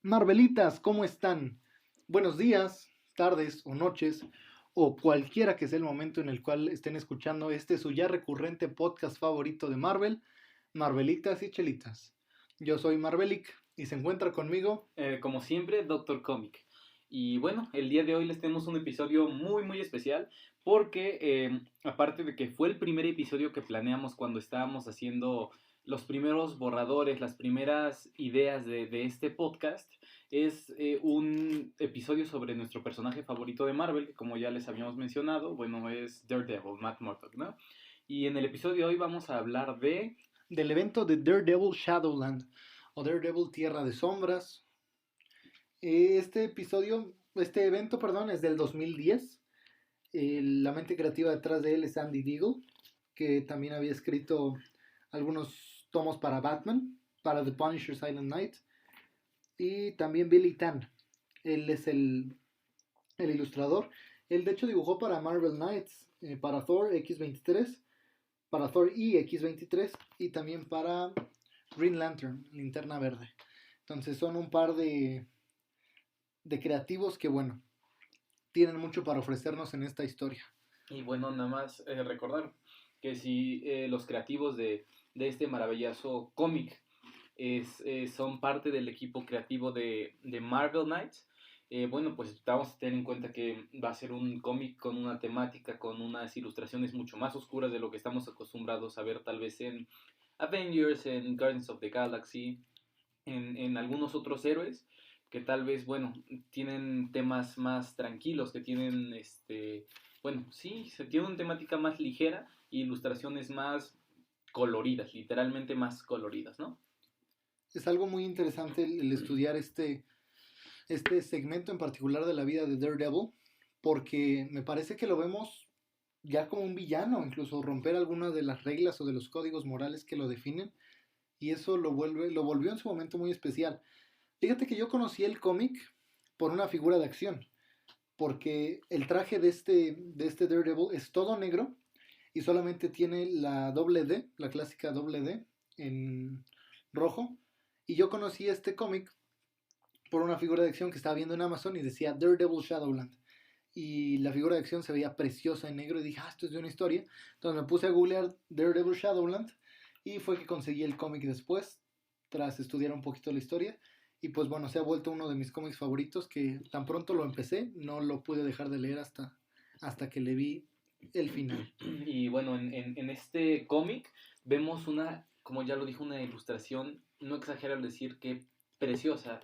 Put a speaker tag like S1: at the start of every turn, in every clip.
S1: Marvelitas, ¿cómo están? Buenos días, tardes o noches, o cualquiera que sea el momento en el cual estén escuchando este su ya recurrente podcast favorito de Marvel, Marvelitas y Chelitas. Yo soy Marvelic y se encuentra conmigo.
S2: Como siempre, Doctor Comic. Y bueno, el día de hoy les tenemos un episodio muy especial porque aparte de que fue el primer episodio que planeamos cuando estábamos haciendo los primeros borradores, las primeras ideas de este podcast, es un episodio sobre nuestro personaje favorito de Marvel, que como ya les habíamos mencionado, bueno, es Daredevil, Matt Murdock, ¿no? Y en el episodio de hoy vamos a hablar
S1: Del evento de Daredevil Shadowland o Daredevil Tierra de Sombras. Este evento, perdón, es del 2010. La mente creativa detrás de él es Andy Deagle, que también había escrito algunos tomos para Batman, para The Punisher Silent Knight, y también Billy Tan. Él es el ilustrador. Él de hecho dibujó para Marvel Knights, para Thor X23, para Thor y X23 y también para Green Lantern, Linterna Verde. Entonces son un par de creativos que, bueno, tienen mucho para ofrecernos en esta historia.
S2: Y bueno, nada más recordar que si los creativos de este maravilloso cómic son parte del equipo creativo de Marvel Knights, bueno, pues vamos a tener en cuenta que va a ser un cómic con una temática, con unas ilustraciones mucho más oscuras de lo que estamos acostumbrados a ver tal vez en Avengers, en Guardians of the Galaxy, en algunos otros héroes que tal vez, bueno, tienen temas más tranquilos, que tienen, bueno, sí, se tiene una temática más ligera y ilustraciones más coloridas, literalmente más coloridas, ¿no?
S1: Es algo muy interesante el estudiar este segmento en particular de la vida de Daredevil, porque me parece que lo vemos ya como un villano, incluso romper algunas de las reglas o de los códigos morales que lo definen, y eso lo volvió en su momento muy especial. Fíjate que yo conocí el cómic por una figura de acción, porque el traje de este Daredevil es todo negro y solamente tiene la doble D, la clásica doble D en rojo. Y yo conocí este cómic por una figura de acción que estaba viendo en Amazon y decía Daredevil Shadowland. Y la figura de acción se veía preciosa en negro y dije, esto es de una historia. Entonces me puse a googlear Daredevil Shadowland y fue que conseguí el cómic después, tras estudiar un poquito la historia. Y pues bueno, se ha vuelto uno de mis cómics favoritos que tan pronto lo empecé, no lo pude dejar de leer hasta que le vi el final.
S2: Y bueno, en este cómic vemos una, como ya lo dijo, una ilustración, no exagero al decir que preciosa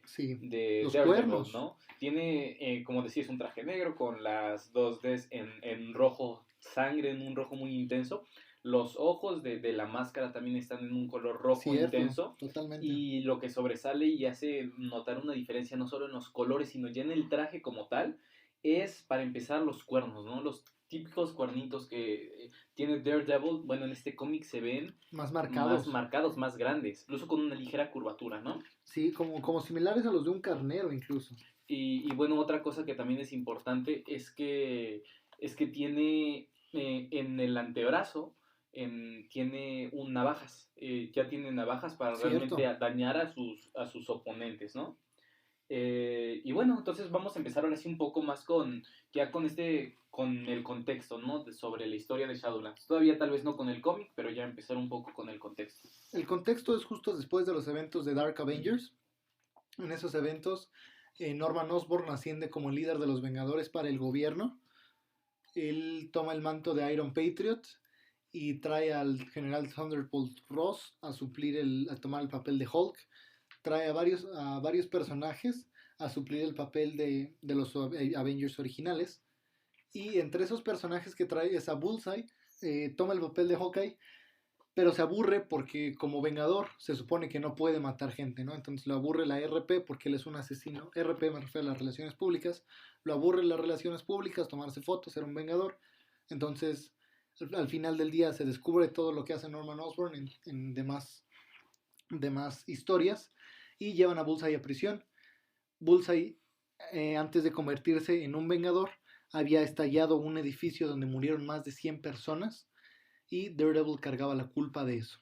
S1: Sí,
S2: de
S1: los
S2: Daredevil,
S1: cuernos.
S2: ¿no? Tiene, como decías, un traje negro con las dos Ds en rojo sangre, en un rojo muy intenso. Los ojos de la máscara también están en un color rojo
S1: Cierto,
S2: intenso.
S1: totalmente.
S2: Y lo que sobresale y hace notar una diferencia no solo en los colores, sino ya en el traje como tal, es para empezar los cuernos, ¿no? Los típicos cuernitos que tiene Daredevil, bueno, en este cómic se ven
S1: Más
S2: más
S1: marcados.
S2: marcados, más grandes, incluso con una ligera curvatura, ¿no?
S1: Sí, como similares a los de un carnero incluso.
S2: Y bueno, otra cosa que también es importante es que tiene en el antebrazo, tiene un navajas, ya tiene navajas para realmente
S1: Cierto.
S2: dañar a sus oponentes, ¿no? Y bueno, entonces vamos a empezar ahora sí un poco más con el contexto, ¿no? Sobre la historia de Shadowlands. Todavía tal vez no con el cómic, pero ya empezar un poco con el contexto.
S1: El contexto es justo después de los eventos de Dark Avengers. En esos eventos, Norman Osborn asciende como líder de los Vengadores para el gobierno. Él toma el manto de Iron Patriot y trae al general Thunderbolt Ross a tomar el papel de Hulk. Trae a varios personajes a suplir el papel de los Avengers originales. Y entre esos personajes que trae es a Bullseye, toma el papel de Hawkeye, pero se aburre porque como Vengador se supone que no puede matar gente, ¿no? Entonces lo aburre la RP porque él es un asesino. RP me refiero a las relaciones públicas. Lo aburre las relaciones públicas, tomarse fotos, ser un Vengador. Entonces, al final del día se descubre todo lo que hace Norman Osborn en demás historias y llevan a Bullseye a prisión. Bullseye, antes de convertirse en un Vengador, había estallado un edificio donde murieron más de 100 personas y Daredevil cargaba la culpa de eso.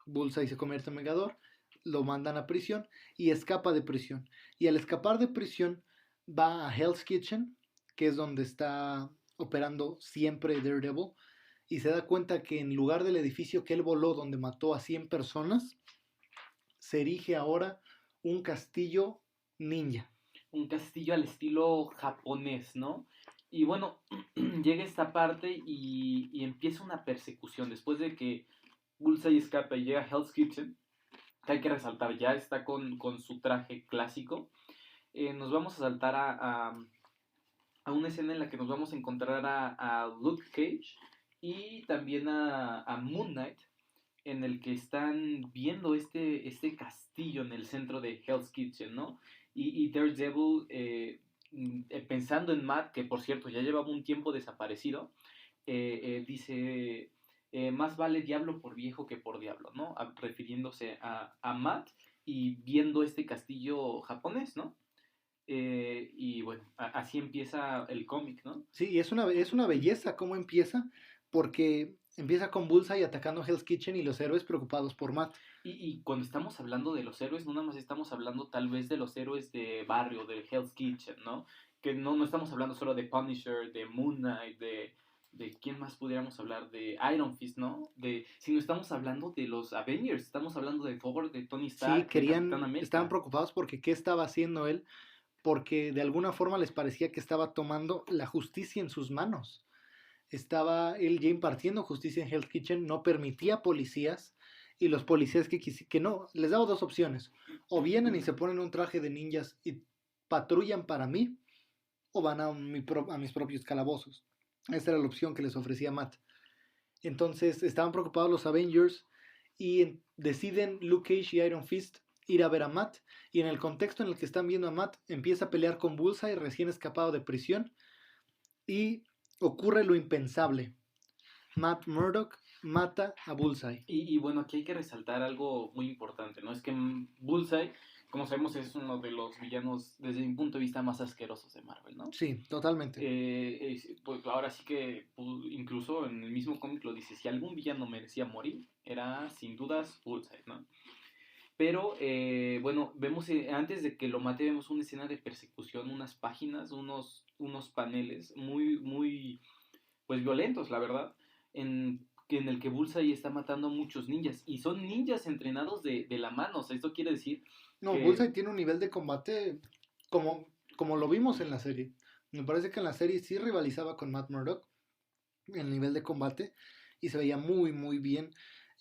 S1: Bullseye se convierte en Vengador, lo mandan a prisión y escapa de prisión. Y al escapar de prisión va a Hell's Kitchen, que es donde está operando siempre Daredevil, y se da cuenta que en lugar del edificio que él voló donde mató a 100 personas, se erige ahora un castillo ninja.
S2: Un castillo al estilo japonés, ¿no? Y bueno, llega esta parte y empieza una persecución. Después de que Bullseye escapa y llega a Hell's Kitchen, que hay que resaltar, ya está con su traje clásico. Nos vamos a saltar a una escena en la que nos vamos a encontrar a Luke Cage y también a Moon Knight, en el que están viendo este castillo en el centro de Hell's Kitchen, ¿no? Y Daredevil, pensando en Matt, que por cierto ya llevaba un tiempo desaparecido, dice, más vale diablo por viejo que por diablo, ¿no? Refiriéndose a Matt y viendo este castillo japonés, ¿no? Y bueno, así empieza el cómic, ¿no?
S1: Sí, y es una belleza cómo empieza, porque empieza con Bullseye atacando Hell's Kitchen y los héroes preocupados por Matt.
S2: Y cuando estamos hablando de los héroes, no nada más estamos hablando tal vez de los héroes de barrio, de Hell's Kitchen, ¿no? Que no estamos hablando solo de Punisher, de Moon Knight, de quién más pudiéramos hablar, de Iron Fist, ¿no? Sino estamos hablando de los Avengers, estamos hablando de Thor, de Tony Stark,
S1: Sí,
S2: de Capitán América.
S1: estaban preocupados porque qué estaba haciendo él, porque de alguna forma les parecía que estaba tomando la justicia en sus manos. Estaba él ya impartiendo justicia en Hell's Kitchen, no permitía policías, y los policías que no, les daba dos opciones: o vienen y se ponen un traje de ninjas y patrullan para mí, o van a mis propios calabozos. Esa era la opción que les ofrecía Matt. Entonces estaban preocupados los Avengers y deciden Luke Cage y Iron Fist ir a ver a Matt, y en el contexto en el que están viendo a Matt empieza a pelear con Bullseye recién escapado de prisión y ocurre lo impensable. Matt Murdock mata a Bullseye.
S2: Y bueno, aquí hay que resaltar algo muy importante, ¿no? Es que Bullseye, como sabemos, es uno de los villanos, desde mi punto de vista, más asquerosos de Marvel, ¿no?
S1: Sí, totalmente.
S2: Pues ahora sí que, pues, incluso en el mismo cómic lo dice, si algún villano merecía morir, era sin dudas Bullseye, ¿no? Pero, bueno, vemos, antes de que lo mate, vemos una escena de persecución, unas páginas, unos paneles muy, pues violentos, la verdad, en el que Bullseye está matando a muchos ninjas. Y son ninjas entrenados de la mano. O sea, esto quiere decir
S1: No,
S2: que...
S1: Bullseye tiene un nivel de combate como lo vimos en la serie. Me parece que en la serie sí rivalizaba con Matt Murdock en el nivel de combate y se veía muy bien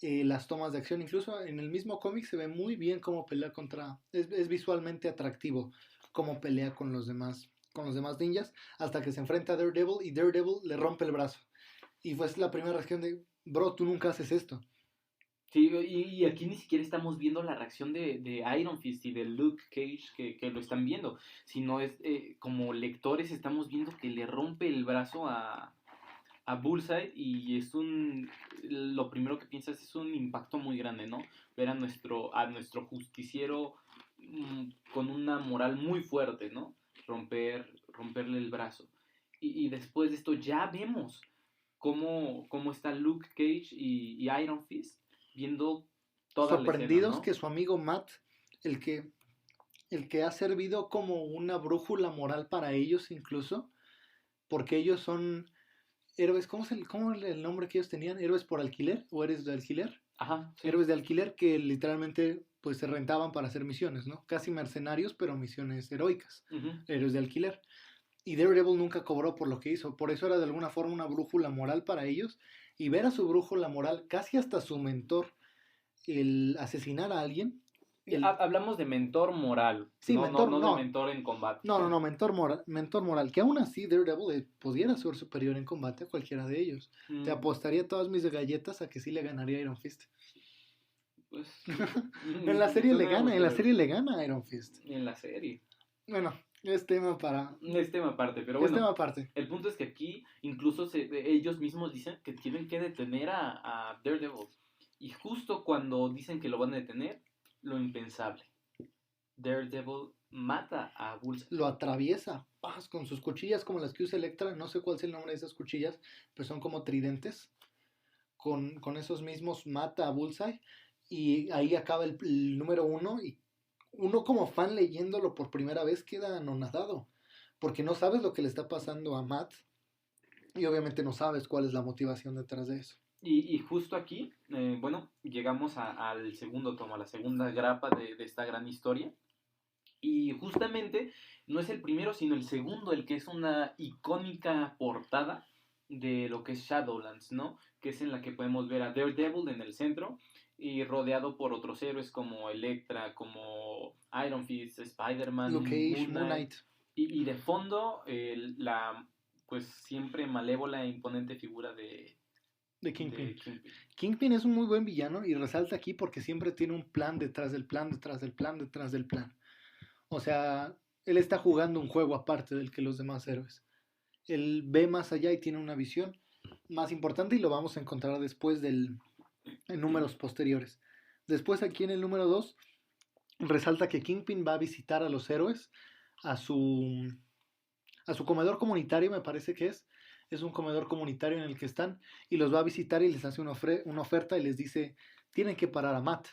S1: las tomas de acción. Incluso en el mismo cómic se ve muy bien cómo pelea contra... Es visualmente atractivo cómo pelea con los demás ninjas, hasta que se enfrenta a Daredevil y Daredevil le rompe el brazo. Y fue la primera reacción de, bro, tú nunca haces esto.
S2: Sí, y aquí ni siquiera estamos viendo la reacción de Iron Fist y de Luke Cage que lo están viendo, sino es como lectores estamos viendo que le rompe el brazo a Bullseye y lo primero que piensas es un impacto muy grande, ¿no? Ver a nuestro justiciero con una moral muy fuerte, ¿no? Romperle el brazo. Y después de esto ya vemos cómo está Luke Cage y Iron Fist viendo toda la escena,
S1: Sorprendidos
S2: ¿no?
S1: que su amigo Matt, el que ha servido como una brújula moral para ellos incluso, porque ellos son héroes, ¿cómo es el nombre que ellos tenían? ¿Héroes por alquiler o héroes de alquiler?
S2: Ajá, sí.
S1: Héroes de alquiler que literalmente pues se rentaban para hacer misiones, ¿no? Casi mercenarios, pero misiones heroicas.
S2: Uh-huh.
S1: Héroes de alquiler. Y Daredevil nunca cobró por lo que hizo, por eso era de alguna forma una brújula moral para ellos, y ver a su brújula moral, casi hasta su mentor, el asesinar a alguien.
S2: Hablamos de mentor moral,
S1: Sí,
S2: no,
S1: mentor,
S2: no de mentor en combate.
S1: No, mentor moral, que aún así Daredevil pudiera ser superior en combate a cualquiera de ellos. Te apostaría todas mis galletas a que sí le ganaría a Iron Fist.
S2: Pues,
S1: en la serie le gana a Iron Fist.
S2: En la serie.
S1: Bueno, es tema
S2: aparte, pero bueno. Es tema aparte. El punto es que aquí incluso ellos mismos dicen que tienen que detener a Daredevil. Y justo cuando dicen que lo van a detener, lo impensable. Daredevil mata a Bullseye.
S1: Lo atraviesa con sus cuchillas como las que usa Elektra. No sé cuál es el nombre de esas cuchillas, pero son como tridentes. Con esos mismos mata a Bullseye. y ahí acaba el número 1 y uno como fan leyéndolo por primera vez queda anonadado, porque no sabes lo que le está pasando a Matt y obviamente no sabes cuál es la motivación detrás de eso.
S2: Y justo aquí, bueno, llegamos al segundo tomo, a la segunda grapa de esta gran historia. Y justamente no es el primero, sino el segundo, el que es una icónica portada de lo que es Shadowlands, ¿no? Que es en la que podemos ver a Daredevil en el centro y rodeado por otros héroes como Elektra, como Iron Fist, Spider-Man,
S1: Luke Cage,
S2: Moon
S1: Moon
S2: Knight.
S1: Knight.
S2: Y de fondo, la pues siempre malévola e imponente figura
S1: de
S2: de
S1: Kingpin.
S2: Kingpin.
S1: Kingpin es un muy buen villano y resalta aquí porque siempre tiene un plan detrás del plan, detrás del plan, detrás del plan. O sea, él está jugando un juego aparte del que los demás héroes. Él ve más allá y tiene una visión más importante y lo vamos a encontrar después en números posteriores. Después aquí en el número 2 resalta que Kingpin va a visitar a los héroes a su comedor comunitario, me parece que es un comedor comunitario en el que están y los va a visitar y les hace una oferta y les dice, tienen que parar a Matt.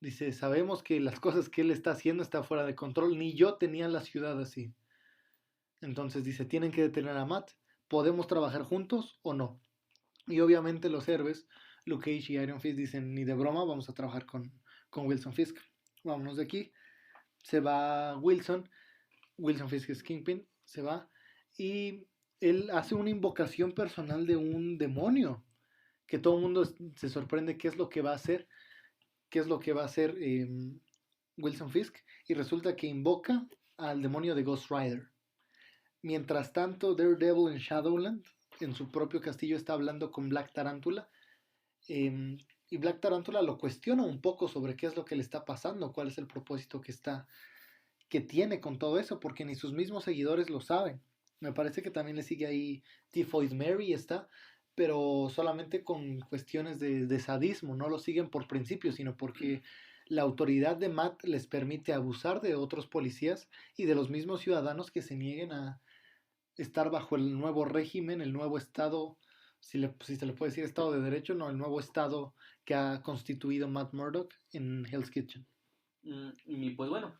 S1: Dice, sabemos que las cosas que él está haciendo está fuera de control, ni yo tenía la ciudad así. Entonces dice, tienen que detener a Matt, ¿podemos trabajar juntos o no? Y obviamente los héroes, Luke Cage y Iron Fist dicen, ni de broma, vamos a trabajar con Wilson Fisk. Vámonos de aquí. Se va Wilson Fisk es Kingpin, se va y él hace una invocación personal de un demonio que todo el mundo se sorprende qué es lo que va a hacer, qué es lo que va a hacer Wilson Fisk y resulta que invoca al demonio de Ghost Rider. Mientras tanto, Daredevil en Shadowland, en su propio castillo, está hablando con Black Tarantula y Black Tarantula lo cuestiona un poco sobre qué es lo que le está pasando, cuál es el propósito que tiene con todo eso, porque ni sus mismos seguidores lo saben. Me parece que también le sigue ahí Typhoid Mary está, pero solamente con cuestiones de sadismo, no lo siguen por principio, sino porque la autoridad de Matt les permite abusar de otros policías y de los mismos ciudadanos que se nieguen a estar bajo el nuevo régimen, el nuevo estado, si se le puede decir estado de derecho, no, el nuevo estado que ha constituido Matt Murdock en Hell's Kitchen.
S2: Y pues bueno,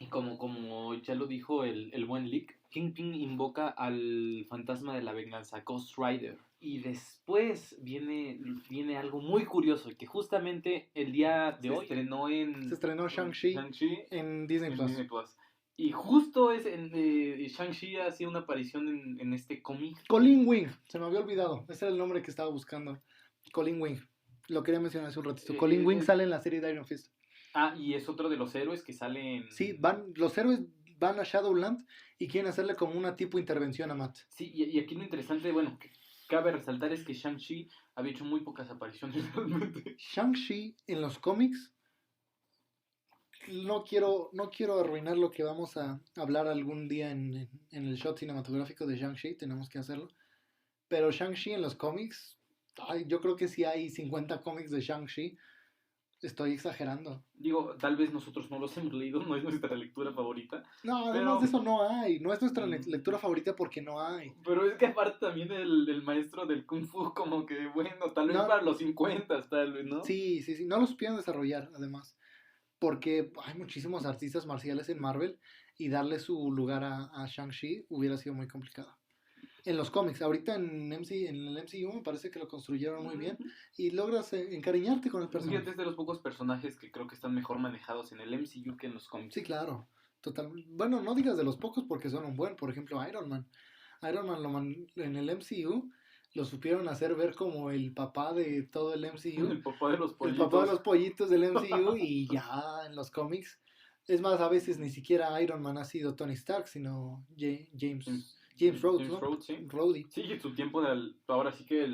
S2: como ya lo dijo el buen Lick, Kingpin invoca al fantasma de la venganza, Ghost Rider. Y después viene algo muy curioso, que justamente el día de hoy se estrenó
S1: Shang-Chi en Disney Plus.
S2: Y justo Shang-Chi ha sido una aparición en este cómic.
S1: Colin Wing, se me había olvidado, ese era el nombre que estaba buscando. Colin Wing, lo quería mencionar hace un ratito. Colin Wing sale en la serie de Iron Fist.
S2: Ah, y es otro de los héroes que salen.
S1: Sí, los héroes van a Shadowland y quieren hacerle como una tipo intervención a Matt.
S2: Sí, y aquí lo interesante, bueno, que cabe resaltar es que Shang-Chi había hecho muy pocas apariciones realmente.
S1: Shang-Chi en los cómics, no quiero arruinar lo que vamos a hablar algún día en el shot cinematográfico de Shang-Chi, tenemos que hacerlo. Pero Shang-Chi en los cómics, yo creo que si hay 50 cómics de Shang-Chi, estoy exagerando.
S2: Digo, tal vez nosotros no los hemos leído, no es nuestra lectura favorita.
S1: No, además de eso no hay. No es nuestra lectura favorita porque no hay.
S2: Pero es que aparte también el maestro del Kung Fu, como que, bueno, tal vez para los 50, tal vez, ¿no?
S1: Sí. No los supieron desarrollar, además. Porque hay muchísimos artistas marciales en Marvel y darle su lugar a Shang-Chi hubiera sido muy complicado. En los cómics, ahorita en el MCU me parece que lo construyeron muy bien y logras encariñarte con el personaje.
S2: Fíjate, es de los pocos personajes que creo que están mejor manejados en el MCU que en los cómics.
S1: Sí, claro. Total. Bueno, no digas de los pocos porque son un buen. Por ejemplo, Iron Man. En el MCU lo supieron hacer ver como el papá de todo el MCU.
S2: El papá de los pollitos.
S1: El papá de los pollitos del MCU y ya en los cómics. Es más, a veces ni siquiera Iron Man ha sido Tony Stark, sino James Rhodes, ¿no?
S2: Rhodes, sí.
S1: Rhodey.
S2: Sí, en su tiempo, ahora sí que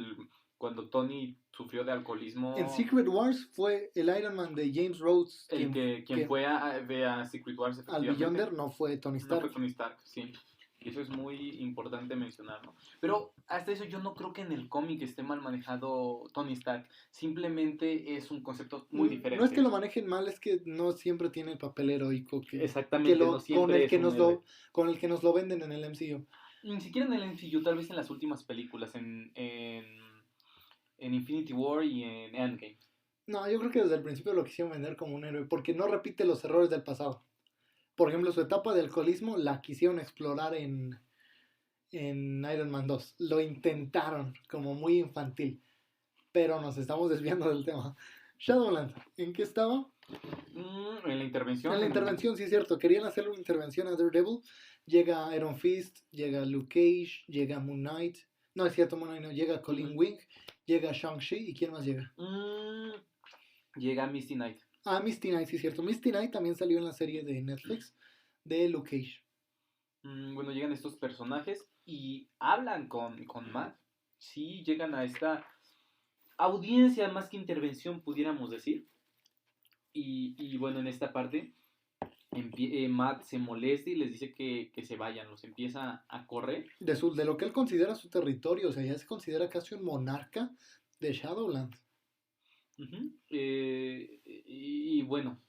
S2: cuando Tony sufrió de alcoholismo.
S1: En Secret Wars fue el Iron Man de James Rhodes.
S2: Quien fue a Secret Wars,
S1: al Beyonder no fue Tony Stark.
S2: No fue Tony Stark, sí. Y eso es muy importante mencionarlo. Pero hasta eso yo no creo que en el cómic esté mal manejado Tony Stark. Simplemente es un concepto muy diferente.
S1: No es que lo manejen mal, es que no siempre tiene el papel heroico
S2: exactamente, no
S1: con el que nos lo venden en el MCU.
S2: Ni siquiera en el MCU, tal vez en las últimas películas, en Infinity War y en Endgame.
S1: No, yo creo que desde el principio lo quisieron vender como un héroe, porque no repite los errores del pasado. Por ejemplo, su etapa de alcoholismo la quisieron explorar en Iron Man 2. Lo intentaron como muy infantil, pero nos estamos desviando del tema. Shadowland, ¿en qué estaba?
S2: En la intervención.
S1: En la intervención, sí es cierto. Querían hacerle una intervención a Daredevil. Llega Iron Fist, llega Luke Cage, llega Moon Knight. No es cierto, Moon Knight no. Llega Colin Wing, llega Shang-Chi. ¿Y quién más llega?
S2: Llega Misty Knight.
S1: Ah, Misty Knight, sí es cierto. Misty Knight también salió en la serie de Netflix de Luke Cage.
S2: Bueno, llegan estos personajes y hablan con Matt. Sí, llegan a esta audiencia más que intervención, pudiéramos decir. Y bueno, en esta parte, Matt se molesta y les dice que se vayan, los empieza a correr.
S1: De lo que él considera su territorio, o sea, ya se considera casi un monarca de Shadowland.
S2: Y bueno,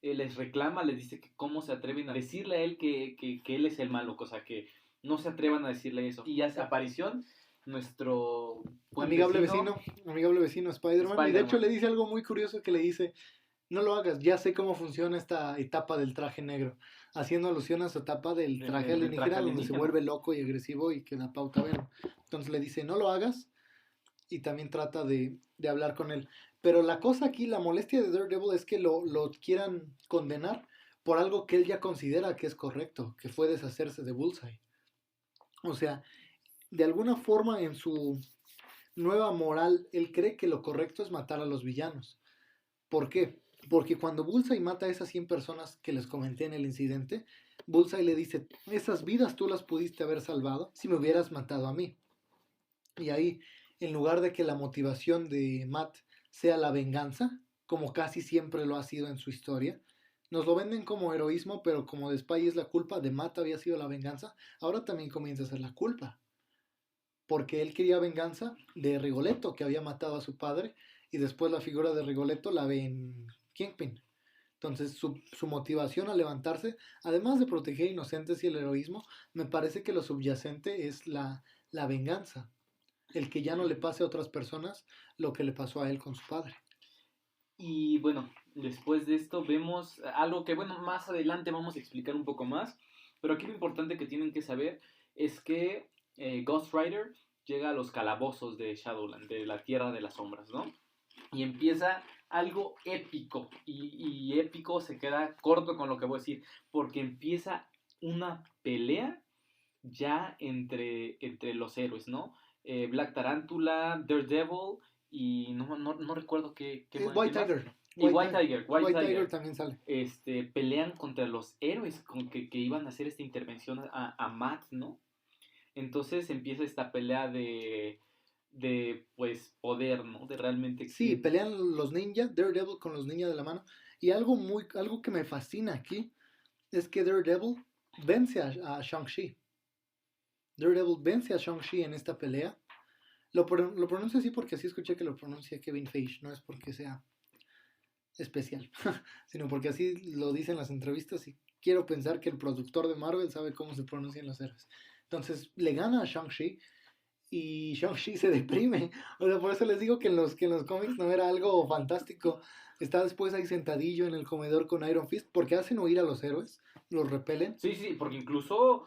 S2: les reclama, les dice que cómo se atreven a decirle a él que él es el malo, cosa que no se atrevan a decirle eso. Y hace aparición nuestro
S1: amigable vecino Spider-Man. Y de hecho le dice algo muy curioso que le dice, no lo hagas, ya sé cómo funciona esta etapa del traje negro, haciendo alusión a su etapa del traje alienígena, donde se vuelve loco y agresivo y que da pauta a ver. Entonces le dice, no lo hagas, y también trata de hablar con él. Pero la cosa aquí, la molestia de Daredevil es que lo quieran condenar por algo que él ya considera que es correcto, que fue deshacerse de Bullseye. O sea, de alguna forma en su nueva moral, él cree que lo correcto es matar a los villanos. ¿Por qué? Porque cuando Bullseye mata a esas 100 personas que les comenté en el incidente, Bullseye le dice, esas vidas tú las pudiste haber salvado si me hubieras matado a mí. Y ahí, en lugar de que la motivación de Matt sea la venganza, como casi siempre lo ha sido en su historia, nos lo venden como heroísmo, pero como de Spy es la culpa, de Matt había sido la venganza, ahora también comienza a ser la culpa. Porque él quería venganza de Rigoletto, que había matado a su padre, y después la figura de Rigoletto la ve en Kingpin. Entonces su motivación a levantarse, además de proteger inocentes y el heroísmo, me parece que lo subyacente es la venganza. El que ya no le pase a otras personas lo que le pasó a él con su padre.
S2: Y bueno, después de esto vemos algo que, bueno, más adelante vamos a explicar un poco más, pero aquí lo importante que tienen que saber es que Ghost Rider llega a los calabozos de Shadowland, de la Tierra de las Sombras, ¿no? Y empieza algo épico, y épico se queda corto con lo que voy a decir, porque empieza una pelea ya entre los héroes, ¿no? Black Tarantula, Daredevil y no recuerdo qué
S1: White Tiger.
S2: Y White
S1: Tiger también sale.
S2: Pelean contra los héroes con que iban a hacer esta intervención a Matt, ¿no? Entonces empieza esta pelea de pues poder, ¿no? De realmente...
S1: Sí, pelean los ninjas, Daredevil con los ninjas de la mano. Y algo que me fascina aquí es que Daredevil vence a Shang-Chi. Daredevil vence a Shang-Chi en esta pelea. Lo pronuncio así porque así escuché que lo pronuncia Kevin Feige, no es porque sea especial, sino porque así lo dicen las entrevistas y quiero pensar que el productor de Marvel sabe cómo se pronuncian los héroes. Entonces le gana a Shang-Chi y Shang-Chi se deprime. O sea, por eso les digo que en los cómics no era algo fantástico. Está después ahí sentadillo en el comedor con Iron Fist porque hacen huir a los héroes, los repelen.
S2: Sí, porque incluso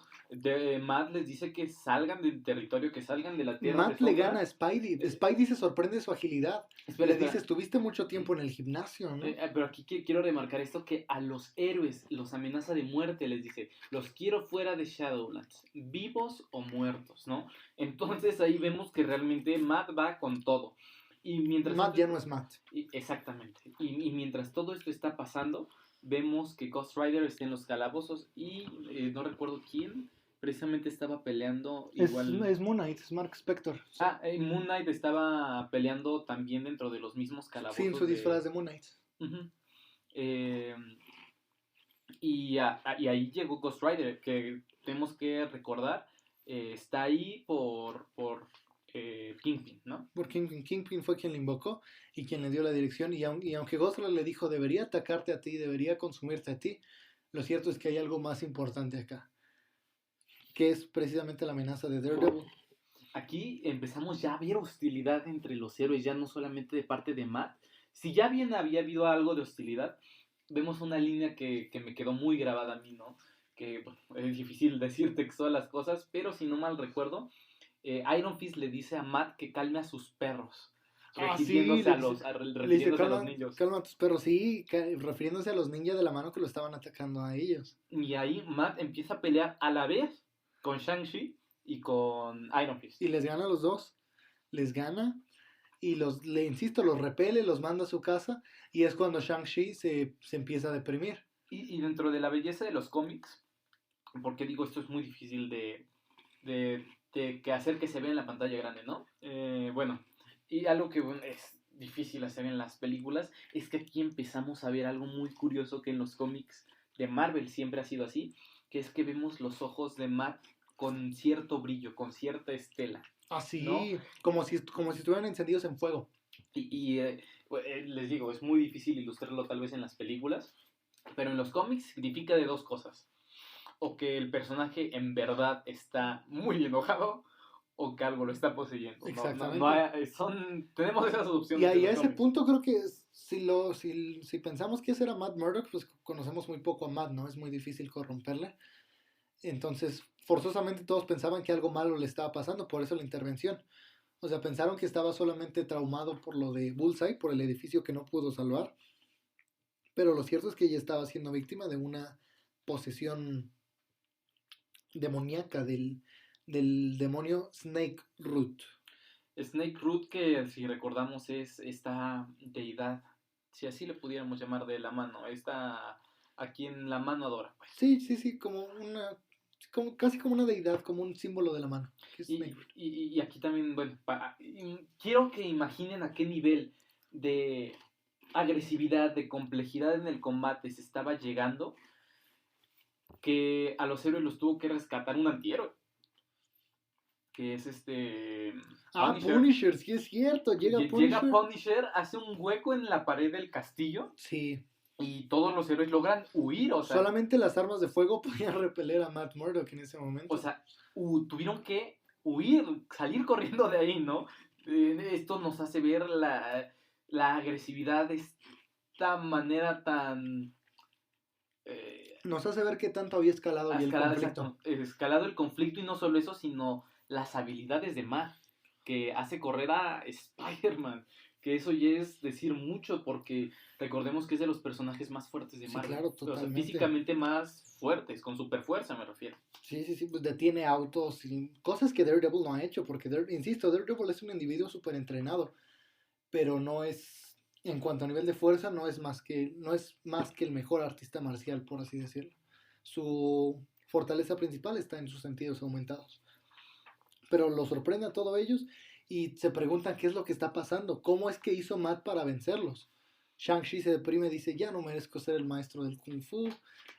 S2: Matt les dice que salgan del territorio, que salgan de la Tierra.
S1: Matt le gana a Spidey. Spidey se sorprende de su agilidad.
S2: Espera.
S1: Dice, estuviste mucho tiempo en el gimnasio, ¿no?
S2: Pero aquí quiero remarcar esto, que a los héroes los amenaza de muerte, les dice, los quiero fuera de Shadowlands, vivos o muertos, ¿no? Entonces ahí vemos que realmente Matt va con todo. Y mientras
S1: Matt ya no es Matt.
S2: Exactamente. Y mientras todo esto está pasando, vemos que Ghost Rider está en los calabozos y no recuerdo quién precisamente estaba peleando igual.
S1: Es Moon Knight, es Mark Spector.
S2: Sí. Moon Knight estaba peleando también dentro de los mismos calabozos.
S1: Sí, en su disfraz de Moon Knight.
S2: Y ahí llegó Ghost Rider, que tenemos que recordar, está ahí por Kingpin, ¿no?
S1: Porque Kingpin fue quien le invocó y quien le dio la dirección. Y aunque Ghost Rider le dijo, debería atacarte a ti, debería consumirte a ti, lo cierto es que hay algo más importante acá, que es precisamente la amenaza de Daredevil.
S2: Aquí empezamos ya a ver hostilidad entre los héroes, ya no solamente de parte de Matt, si ya bien había habido algo de hostilidad, vemos una línea que me quedó muy grabada a mí, ¿no? Que bueno, es difícil decir textual las cosas, pero si no mal recuerdo, Iron Fist le dice a Matt que calme a sus perros,
S1: Ah, sí, le dice,
S2: refiriéndose a los
S1: calma,
S2: niños.
S1: calma a tus perros, sí, refiriéndose a los ninjas de la mano que lo estaban atacando a ellos.
S2: Y ahí Matt empieza a pelear a la vez con Shang-Chi y con Iron Fist.
S1: Y les gana a los dos, les gana, y le insisto, los repele, los manda a su casa, y es cuando Shang-Chi se empieza a deprimir.
S2: Y dentro de la belleza de los cómics, porque digo, esto es muy difícil de que hacer que se vea en la pantalla grande, ¿no? Bueno, y algo que bueno, es difícil hacer en las películas es que aquí empezamos a ver algo muy curioso que en los cómics de Marvel siempre ha sido así, que es que vemos los ojos de Matt con cierto brillo, con cierta estela,
S1: Así,
S2: ¿no?
S1: como si estuvieran encendidos en fuego.
S2: Les digo, es muy difícil ilustrarlo tal vez en las películas, pero en los cómics significa de dos cosas. O que el personaje en verdad está muy enojado, o que algo lo está poseyendo.
S1: Exactamente.
S2: Tenemos esas opciones.
S1: Y ahí
S2: en
S1: a
S2: los
S1: ese
S2: cómics.
S1: punto creo que si pensamos que ese era Matt Murdock, pues conocemos muy poco a Matt, ¿no? Es muy difícil corromperle. Entonces, forzosamente todos pensaban que algo malo le estaba pasando, por eso la intervención. O sea, pensaron que estaba solamente traumado por lo de Bullseye, por el edificio que no pudo salvar. Pero lo cierto es que ella estaba siendo víctima de una posesión demoníaca del demonio Snake Root.
S2: Snake Root, que si recordamos es esta deidad, si así le pudiéramos llamar de la mano, esta a quien la mano adora. Pues.
S1: Sí, casi como una deidad, como un símbolo de la mano. Que es Snake Root.
S2: Y aquí también, bueno, quiero que imaginen a qué nivel de agresividad, de complejidad en el combate se estaba llegando, que a los héroes los tuvo que rescatar un antihéroe, que es
S1: Punisher, sí es cierto, llega
S2: Punisher, hace un hueco en la pared del castillo.
S1: Sí.
S2: Y todos los héroes logran huir, o sea.
S1: Solamente las armas de fuego podían repeler a Matt Murdock en ese momento.
S2: O sea, tuvieron que huir, salir corriendo de ahí, ¿no? Esto nos hace ver la agresividad de esta manera tan...
S1: nos hace ver que tanto había escalado el conflicto.
S2: Exacto, escalado el conflicto, y no solo eso, sino las habilidades de Matt, que hace correr a Spider-Man, que eso ya es decir mucho, porque recordemos que es de los personajes más fuertes de Marvel.
S1: Sí, claro, totalmente.
S2: O sea, físicamente más fuertes, con super fuerza me refiero.
S1: Sí, pues detiene autos y cosas que Daredevil no ha hecho, porque insisto, Daredevil es un individuo súper entrenado, pero no es, en cuanto a nivel de fuerza, no es más que el mejor artista marcial, por así decirlo. Su fortaleza principal está en sus sentidos aumentados. Pero lo sorprende a todos ellos y se preguntan qué es lo que está pasando, cómo es que hizo Matt para vencerlos. Shang-Chi se deprime y dice, ya no merezco ser el maestro del Kung Fu,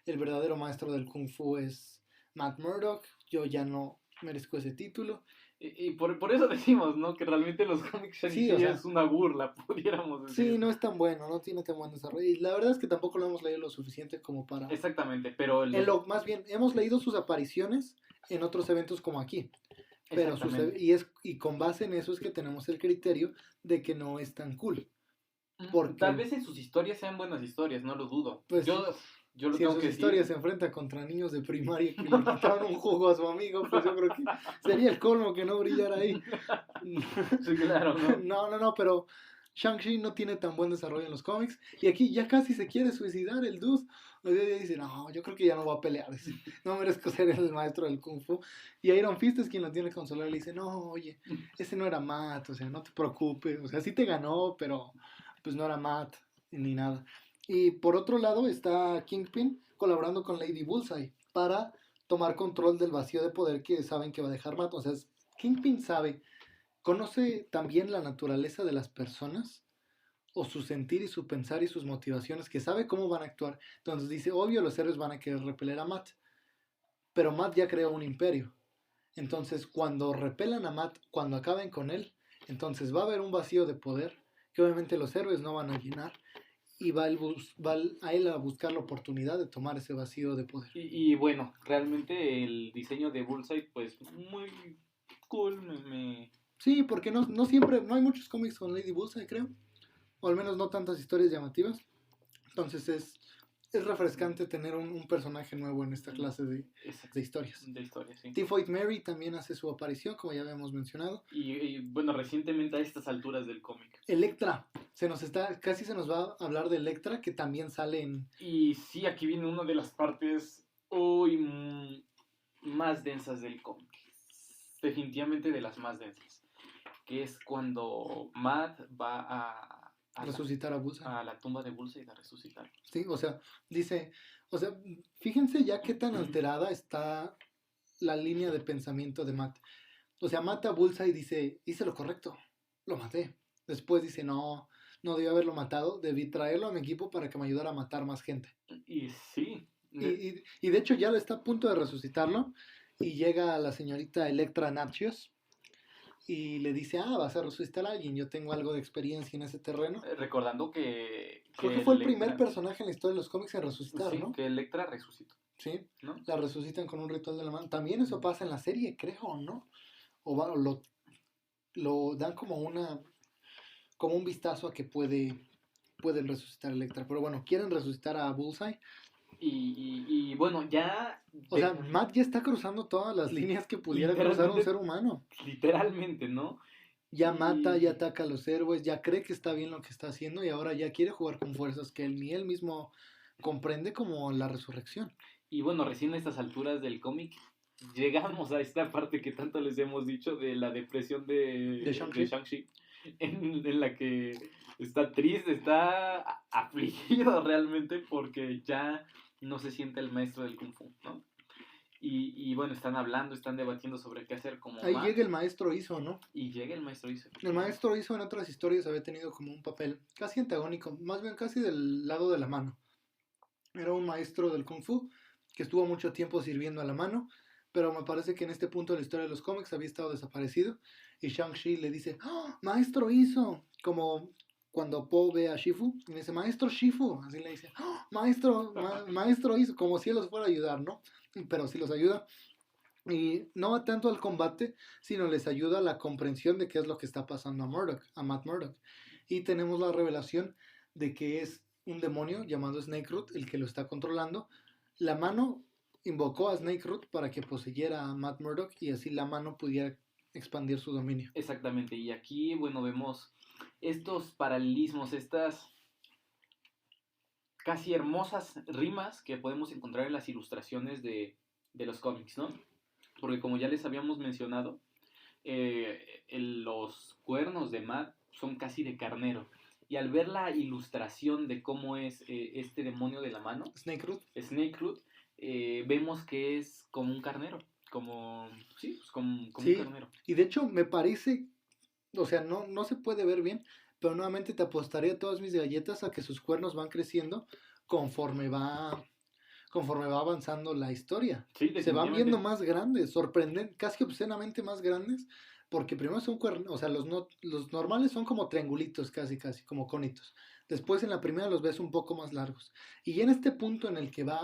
S1: el verdadero maestro del Kung Fu es Matt Murdock, yo ya no merezco ese título.
S2: Y por eso decimos, ¿no? Que realmente los cómics Shang-Chi es una burla, pudiéramos decir.
S1: Sí, no es tan bueno, no tiene tan buen desarrollo. Y la verdad es que tampoco lo hemos leído lo suficiente como para...
S2: Exactamente, pero...
S1: más bien, hemos leído sus apariciones en otros eventos como aquí. Pero y con base en eso es que tenemos el criterio de que no es tan cool.
S2: Porque, tal vez en sus historias sean buenas historias, no lo dudo.
S1: Pues,
S2: yo lo
S1: si
S2: tengo
S1: en sus
S2: que
S1: historias se enfrenta contra niños de primaria que le quitaron un jugo a su amigo, pues yo creo que sería el colmo que no brillara ahí.
S2: Sí, claro, ¿no?
S1: No, pero Shang-Chi no tiene tan buen desarrollo en los cómics. Y aquí ya casi se quiere suicidar el dude. O sea, dice, no, yo creo que ya no va a pelear. Dice, no merezco ser el maestro del Kung Fu. Y Iron Fist es quien lo tiene que consolar. Le dice, no, oye, ese no era Matt. O sea, no te preocupes. O sea, sí te ganó, pero pues no era Matt ni nada. Y por otro lado está Kingpin colaborando con Lady Bullseye para tomar control del vacío de poder que saben que va a dejar Matt. O sea, Kingpin conoce también la naturaleza de las personas, o su sentir y su pensar y sus motivaciones, que sabe cómo van a actuar. Entonces dice, obvio los héroes van a querer repeler a Matt, pero Matt ya creó un imperio. Entonces cuando repelan a Matt, cuando acaben con él, entonces va a haber un vacío de poder que obviamente los héroes no van a llenar, y va a él a buscar la oportunidad de tomar ese vacío de poder.
S2: Y bueno, realmente el diseño de Bullseye, pues muy cool,
S1: Sí, porque no siempre, no hay muchos cómics con Lady Bullseye, creo. o al menos no tantas historias llamativas. Entonces es refrescante tener un personaje nuevo en esta clase de historias.
S2: De historias, sí.
S1: Typhoid Mary también hace su aparición, como ya habíamos mencionado.
S2: Y bueno, recientemente a estas alturas del cómic.
S1: Electra, casi se nos va a hablar de Electra, que también sale en...
S2: Y sí, aquí viene una de las partes más densas del cómic. Definitivamente de las más densas. Que es cuando Matt va a
S1: resucitar a Bullseye.
S2: A la tumba de Bullseye y a resucitar.
S1: Sí, o sea, fíjense ya qué tan alterada está la línea de pensamiento de Matt. O sea, mata a Bullseye y dice, hice lo correcto, lo maté. Después dice, no debí haberlo matado, debí traerlo a mi equipo para que me ayudara a matar más gente.
S2: Y sí.
S1: Y de hecho ya lo está a punto de resucitarlo y llega la señorita Electra Natchios y le dice, vas a resucitar a alguien, yo tengo algo de experiencia en ese terreno.
S2: Recordando que
S1: creo que fue el primer personaje en la historia de los cómics en resucitar,
S2: sí,
S1: ¿no?
S2: Que Electra resucitó.
S1: Sí,
S2: ¿no?
S1: La resucitan con un ritual de la mano. También eso pasa en la serie, creo, ¿no? O lo dan como un vistazo a que pueden resucitar a Electra. Pero bueno, quieren resucitar a Bullseye.
S2: Y bueno, ya...
S1: O sea, Matt ya está cruzando todas las líneas que pudiera cruzar un ser humano.
S2: Literalmente, ¿no?
S1: Ya mata, ya ataca a los héroes, ya cree que está bien lo que está haciendo y ahora ya quiere jugar con fuerzas que ni él mismo comprende, como la resurrección.
S2: Y bueno, recién a estas alturas del cómic llegamos a esta parte que tanto les hemos dicho de la depresión de Shang-Chi, en la que está triste, está afligido realmente porque ya no se siente el maestro del Kung Fu, ¿no? Y bueno, están hablando, están debatiendo sobre qué hacer como
S1: ahí llega el maestro Iso, ¿no?
S2: Y llega el maestro Iso.
S1: El maestro Iso en otras historias había tenido como un papel casi antagónico, más bien casi del lado de la mano. Era un maestro del Kung Fu que estuvo mucho tiempo sirviendo a la mano, pero me parece que en este punto de la historia de los cómics había estado desaparecido y Shang-Chi le dice, ¡oh, maestro Iso! Como cuando Po ve a Shifu y le dice, maestro Shifu, así le dice, ¡oh, maestro Iso! Como si él los fuera a ayudar, ¿no? Pero sí los ayuda. Y no va tanto al combate, sino les ayuda a la comprensión de qué es lo que está pasando a Matt Murdock. Y tenemos la revelación de que es un demonio llamado Snakeroot el que lo está controlando. La mano invocó a Snakeroot para que poseyera a Matt Murdock y así la mano pudiera expandir su dominio.
S2: Exactamente, y aquí, bueno, vemos estos paralelismos, estas casi hermosas rimas que podemos encontrar en las ilustraciones de los cómics, ¿no? Porque como ya les habíamos mencionado, los cuernos de Matt son casi de carnero. Y al ver la ilustración de cómo es este demonio de la mano,
S1: Snakeroot,
S2: vemos que es como un carnero. Como
S1: sí,
S2: un carnero.
S1: Y de hecho me parece, o sea, no se puede ver bien, pero nuevamente te apostaría todas mis galletas a que sus cuernos van creciendo conforme va avanzando la historia.
S2: Sí,
S1: se van viendo más grandes, sorprenden, casi obscenamente más grandes, porque primero son cuernos, o sea, los normales son como triangulitos, casi, como conitos. Después en la primera los ves un poco más largos. Y en este punto en el que va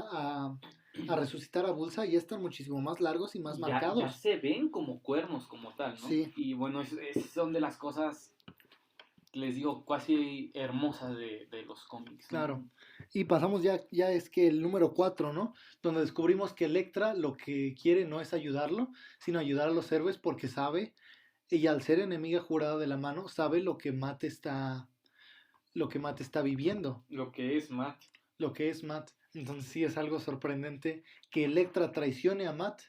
S1: a resucitar a Bullseye ya están muchísimo más largos y más marcados.
S2: Ya se ven como cuernos como tal, ¿no?
S1: Sí.
S2: Y bueno, son de las cosas, les digo, casi hermosas de los cómics, ¿no?
S1: Claro. Y pasamos ya es que el número 4, ¿no? Donde descubrimos que Electra lo que quiere no es ayudarlo, sino ayudar a los héroes porque sabe, ella al ser enemiga jurada de la mano, sabe lo que Matt está viviendo.
S2: Lo que es Matt.
S1: Entonces sí es algo sorprendente que Electra traicione a Matt.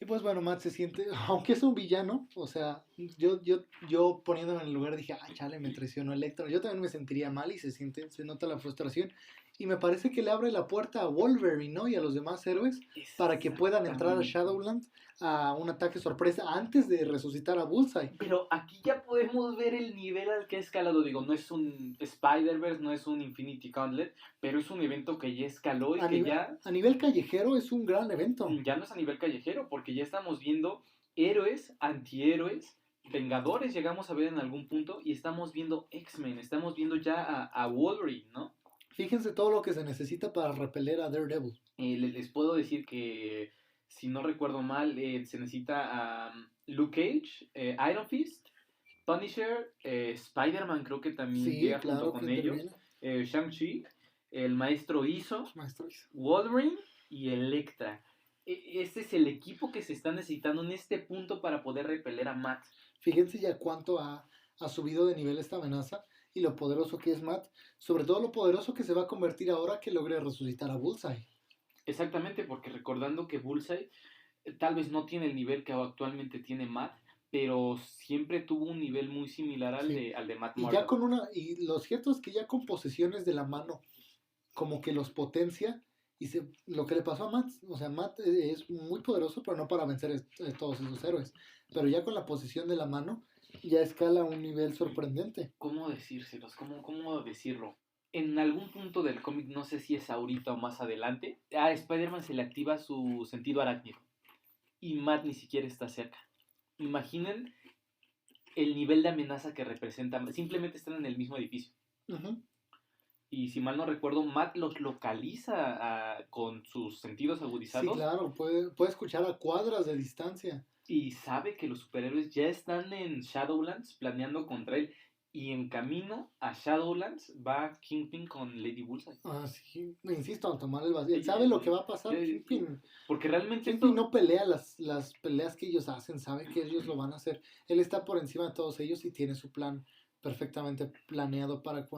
S1: Y pues bueno, Matt se siente, aunque es un villano, o sea, yo poniéndome en el lugar dije, chale, me traicionó Electra. Yo también me sentiría mal y se nota la frustración. Y me parece que le abre la puerta a Wolverine, ¿no? Y a los demás héroes para que puedan entrar a Shadowland a un ataque sorpresa antes de resucitar a Bullseye.
S2: Pero aquí ya podemos ver el nivel al que ha escalado. Digo, no es un Spider-Verse, no es un Infinity Gauntlet, pero es un evento que ya escaló y
S1: a nivel callejero es un gran evento.
S2: Ya no es a nivel callejero, porque ya estamos viendo héroes, antihéroes, Vengadores llegamos a ver en algún punto, y estamos viendo X-Men, estamos viendo ya a Wolverine, ¿no?
S1: Fíjense todo lo que se necesita para repeler a Daredevil.
S2: Les puedo decir que, si no recuerdo mal, se necesita a Luke Cage, Iron Fist Punisher, Spider-Man creo que también
S1: Sí,
S2: llega
S1: claro
S2: junto con
S1: que
S2: ellos,
S1: interviene.
S2: Shang-Chi, el Maestro Iso,
S1: Maestro Isa.
S2: Wolverine y Electra. Este es el equipo que se está necesitando en este punto para poder repeler a Matt.
S1: Fíjense ya cuánto ha subido de nivel esta amenaza y lo poderoso que es Matt. Sobre todo lo poderoso que se va a convertir ahora que logre resucitar a Bullseye.
S2: Exactamente, porque recordando que Bullseye tal vez no tiene el nivel que actualmente tiene Matt, pero siempre tuvo un nivel muy similar
S1: Sí.
S2: al de Matt
S1: Y ya
S2: Murdock.
S1: y lo cierto es que ya con posesiones de la mano, como que los potencia. Lo que le pasó a Matt, o sea, Matt es muy poderoso, pero no para vencer todos esos héroes. Pero ya con la posesión de la mano, ya escala a un nivel sorprendente.
S2: ¿Cómo decírselos? ¿Cómo decirlo? En algún punto del cómic, no sé si es ahorita o más adelante, a Spider-Man se le activa su sentido arácnido. Y Matt ni siquiera está cerca. Imaginen el nivel de amenaza que representa. Simplemente están en el mismo edificio.
S1: Ujú.
S2: Y si mal no recuerdo, Matt los localiza con sus sentidos
S1: Sí,
S2: agudizados
S1: claro, puede escuchar a cuadras de distancia.
S2: y sabe que los superhéroes ya están en Shadowlands planeando contra él. Y en camino a Shadowlands va Kingpin con Lady Bullseye.
S1: Ah, sí, insisto, al tomar el vacío.
S2: Eh,
S1: Sabe lo que
S2: eh,
S1: va a pasar.
S2: Porque realmente
S1: Kingpin
S2: esto,
S1: no pelea las peleas que ellos hacen, sabe que ellos lo van a hacer. Él está por encima de todos ellos y tiene su plan perfectamente planeado para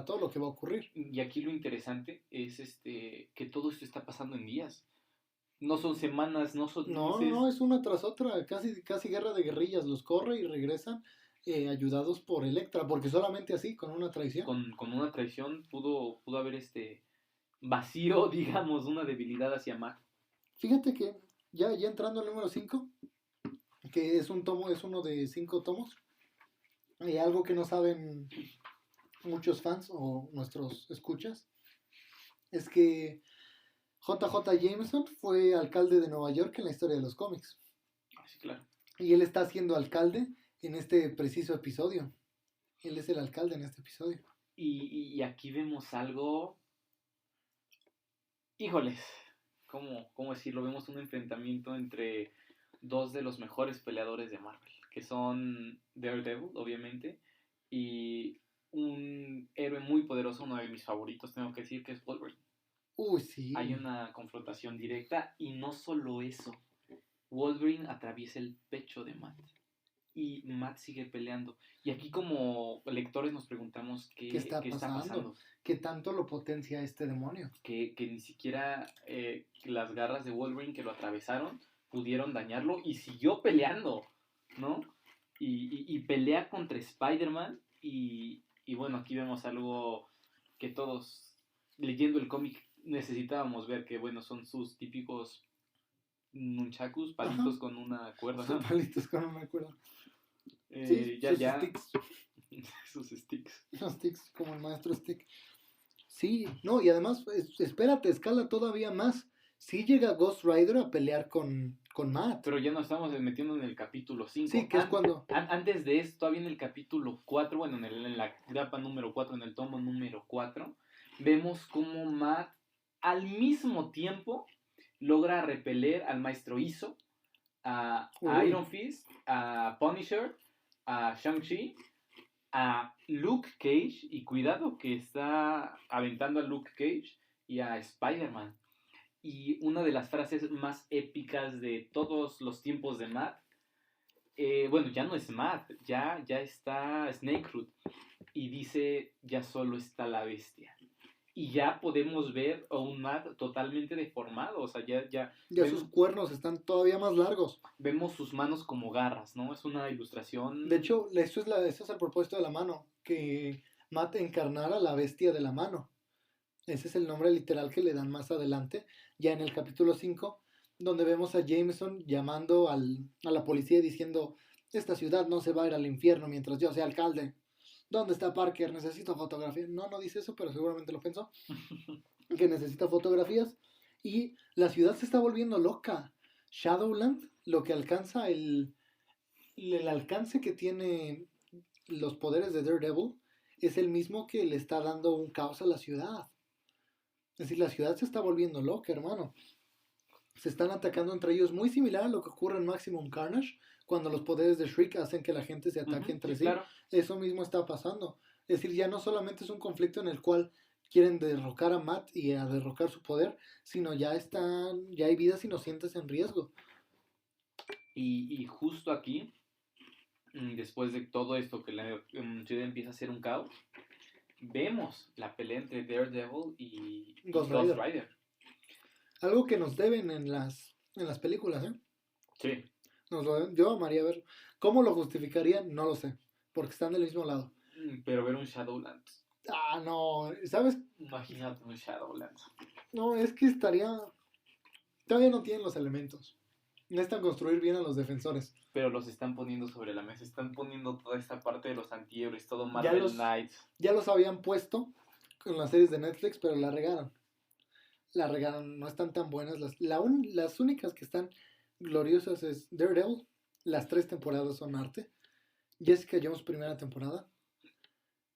S1: todo lo que va a ocurrir.
S2: y aquí lo interesante es que todo esto está pasando en días. No son semanas, no son
S1: No,
S2: meses,
S1: es una tras otra, casi guerra de guerrillas. Los corre y regresan ayudados por Electra, porque solamente así, con una traición.
S2: con una traición pudo haber vacío, digamos, una debilidad hacia Matt.
S1: Fíjate que ya entrando al número 5 que es es uno de 5 tomos, y algo que no saben muchos fans o nuestros escuchas, es que JJ Jameson fue alcalde de Nueva York en la historia de los cómics.
S2: Así, claro.
S1: Y él está siendo alcalde en este preciso episodio. Él es el alcalde en este episodio.
S2: Y aquí vemos algo, híjoles, ¿cómo decirlo? Vemos un enfrentamiento entre dos de los mejores peleadores de Marvel, que son Daredevil, obviamente, y un héroe muy poderoso, uno de mis favoritos, tengo que decir, que es Wolverine.
S1: Uy, sí.
S2: Hay una confrontación directa y no solo eso, Wolverine atraviesa el pecho de Matt y Matt sigue peleando. Y aquí como lectores nos preguntamos
S1: ¿Qué está
S2: qué está
S1: pasando?
S2: pasando.
S1: ¿Qué tanto lo potencia este demonio?
S2: Que ni siquiera las garras de Wolverine que lo atravesaron pudieron dañarlo y siguió peleando, ¿no? Y pelea contra Spider-Man y bueno, aquí vemos algo que todos leyendo el cómic necesitábamos ver, que bueno, son sus típicos nunchakus, palitos
S1: Ajá.
S2: con una cuerda,
S1: Son
S2: ¿no?
S1: palitos con una cuerda. Sí,
S2: Ya,
S1: sus
S2: ya,
S1: sticks.
S2: sus sticks.
S1: Los sticks, como el maestro stick. Sí, no, y además, espérate, escala todavía más. Sí llega Ghost Rider a pelear con Matt.
S2: Pero ya nos estamos metiendo en el capítulo 5.
S1: Sí, que es cuando...
S2: Antes de esto, todavía en el capítulo 4, bueno, en la grapa número 4, en el tomo número 4, vemos cómo Matt al mismo tiempo logra repeler al Maestro Iso, a
S1: Uy.
S2: Iron Fist, a Punisher, a Shang-Chi, a Luke Cage, y cuidado que está aventando a Luke Cage y a Spider-Man. Y una de las frases más épicas de todos los tiempos de Matt, bueno, ya no es Matt, ya está Snakeroot. Y dice, ya solo está la bestia. Y ya podemos ver a un Matt totalmente deformado, o sea,
S1: Ya
S2: vemos,
S1: sus cuernos están todavía más largos.
S2: vemos sus manos como garras, ¿no? Es una ilustración.
S1: De hecho, eso es el propósito de la mano, que Matt encarnara la bestia de la mano. Ese es el nombre literal que le dan más adelante, ya en el capítulo 5, donde vemos a Jameson llamando a la policía y diciendo, esta ciudad no se va a ir al infierno mientras yo sea alcalde. ¿Dónde está Parker? Necesito fotografías. No dice eso, pero seguramente lo pensó. Que necesita fotografías. Y la ciudad se está volviendo loca. Shadowland, lo que alcanza el alcance que tiene los poderes de Daredevil, es el mismo que le está dando un caos a la ciudad. Es decir, la ciudad se está volviendo loca, hermano. se están atacando entre ellos, muy similar a lo que ocurre en Maximum Carnage, cuando los poderes de Shriek hacen que la gente se ataque entre sí.
S2: Claro.
S1: Eso mismo está pasando. Es decir, ya no solamente es un conflicto en el cual quieren derrocar a Matt y a derrocar su poder, sino ya hay vidas inocentes en riesgo.
S2: Y justo aquí, después de todo esto, que la ciudad empieza a ser un caos, vemos la pelea entre Daredevil y
S1: Ghost
S2: Rider.
S1: Algo que nos deben en las películas, ¿eh?
S2: Sí.
S1: Yo amaría ver. ¿Cómo lo justificarían? No lo sé, porque están del mismo lado.
S2: Pero ver un Shadowlands.
S1: No, ¿sabes?
S2: Imagínate un Shadowlands.
S1: No, es que todavía no tienen los elementos. Necesitan construir bien a los defensores.
S2: Pero los están poniendo sobre la mesa. Están poniendo toda esta parte de los antihéroes, todo Marvel Knights.
S1: Ya los habían puesto con las series de Netflix, pero la regaron. No están tan buenas. Las únicas que están gloriosas es Daredevil. Las 3 temporadas son arte. Jessica Jones, primera temporada.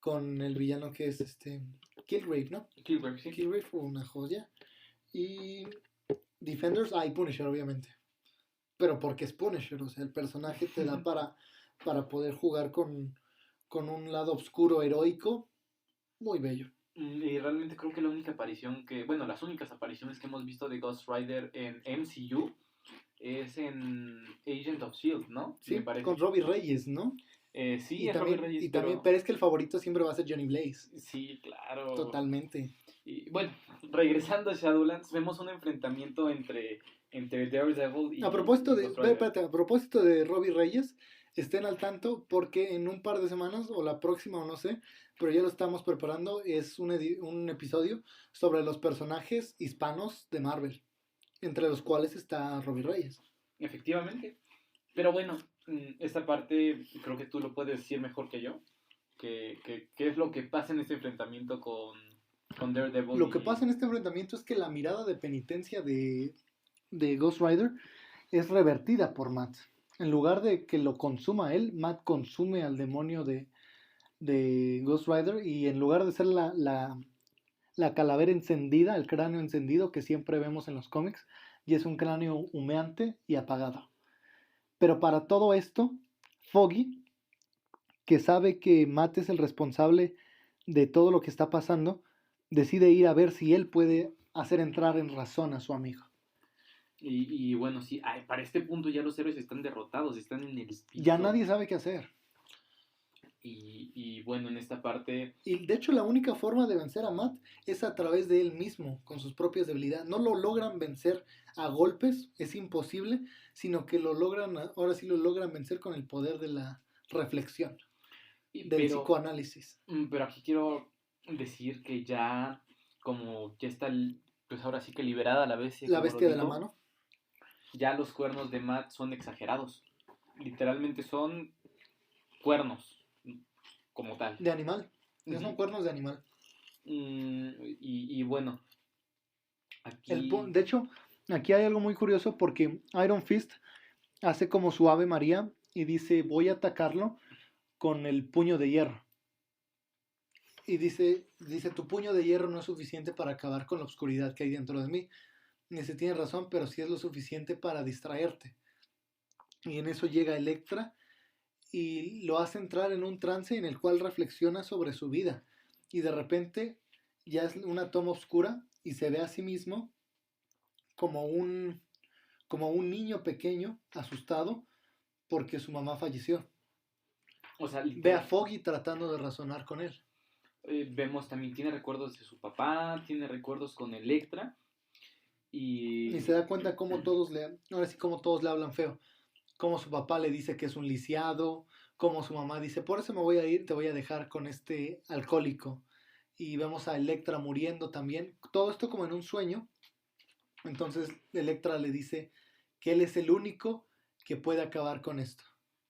S1: Con el villano que es Killgrave, ¿no?
S2: Killgrave, sí.
S1: Killgrave fue una joya. Y Defenders, y Punisher, obviamente. Pero porque es Punisher, o sea, el personaje te da para poder jugar con un lado oscuro, heroico, muy bello.
S2: Y realmente creo que la única aparición las únicas apariciones que hemos visto de Ghost Rider en MCU es en Agent of S.H.I.E.L.D., ¿no?
S1: Sí, con Robbie Reyes, ¿no?
S2: Sí, es Robbie Reyes.
S1: Y también, pero es que el favorito siempre va a ser Johnny Blaze.
S2: Sí, claro.
S1: Totalmente.
S2: Y bueno, regresando a Shadowlands, vemos un enfrentamiento entre Daredevil y
S1: a propósito de Robbie Reyes, estén al tanto porque en un par de semanas o la próxima o no sé, pero ya lo estamos preparando, es un episodio sobre los personajes hispanos de Marvel, entre los cuales está Robbie Reyes.
S2: Efectivamente. Pero bueno, esta parte creo que tú lo puedes decir mejor que yo. ¿Qué es lo que pasa en este enfrentamiento con Daredevil?
S1: Lo que pasa en este enfrentamiento es que la mirada de penitencia de Ghost Rider es revertida por Matt. En lugar de que lo consuma él, Matt consume al demonio de Ghost Rider y en lugar de ser la calavera encendida, el cráneo encendido que siempre vemos en los cómics, y es un cráneo humeante y apagado. Pero para todo esto, Foggy, que sabe que Matt es el responsable de todo lo que está pasando, decide ir a ver si él puede hacer entrar en razón a su amigo.
S2: Y bueno, sí, para este punto ya los héroes están derrotados, están en el piso.
S1: Ya nadie sabe qué hacer.
S2: Y bueno, en esta parte...
S1: Y de hecho la única forma de vencer a Matt es a través de él mismo, con sus propias debilidades. No lo logran vencer a golpes, es imposible, sino que ahora sí lo logran vencer con el poder de la reflexión, del psicoanálisis.
S2: Pero aquí quiero decir que ya, como ya está, pues ahora sí que liberada la bestia.
S1: La bestia de la mano.
S2: Ya los cuernos de Matt son exagerados. Literalmente son cuernos. Como tal.
S1: De animal. Son cuernos de animal.
S2: Y bueno.
S1: Aquí... de hecho, aquí hay algo muy curioso porque Iron Fist hace como su Ave María y dice, voy a atacarlo con el puño de hierro. Y dice, tu puño de hierro no es suficiente para acabar con la oscuridad que hay dentro de mí. Y dice, tiene razón, pero sí es lo suficiente para distraerte. Y en eso llega Elektra y lo hace entrar en un trance en el cual reflexiona sobre su vida. Y de repente ya es una toma oscura y se ve a sí mismo como un niño pequeño asustado porque su mamá falleció.
S2: O sea,
S1: ve a Foggy tratando de razonar con él.
S2: Vemos también, tiene recuerdos de su papá, tiene recuerdos con Elektra. Y
S1: se da cuenta cómo todos le hablan feo. Cómo su papá le dice que es un lisiado, cómo su mamá dice, por eso me voy a ir, te voy a dejar con este alcohólico. Y vemos a Elektra muriendo también. Todo esto como en un sueño. Entonces Elektra le dice que él es el único que puede acabar con esto.